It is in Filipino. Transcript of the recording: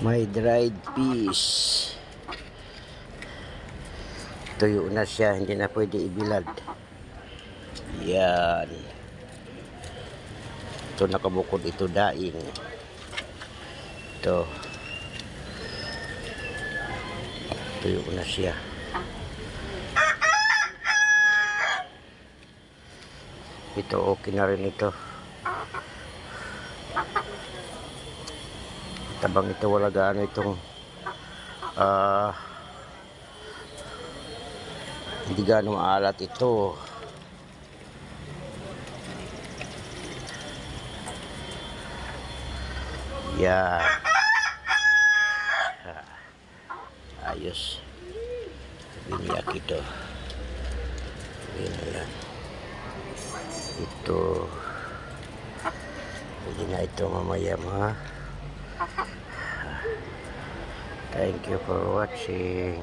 May dried fish. Tuyo na siya, hindi na pwede ibilad. Yan. Ito nakabukod, ito daing. Ito. Tuyo na siya. Ito okay na rin ito. Tabang ito, wala gaano itong hindi gaano maalat ito. Yan. Ayos. Biniyak ito. Yan. Ito. Pwede na ito mamaya mga. Thank you for watching.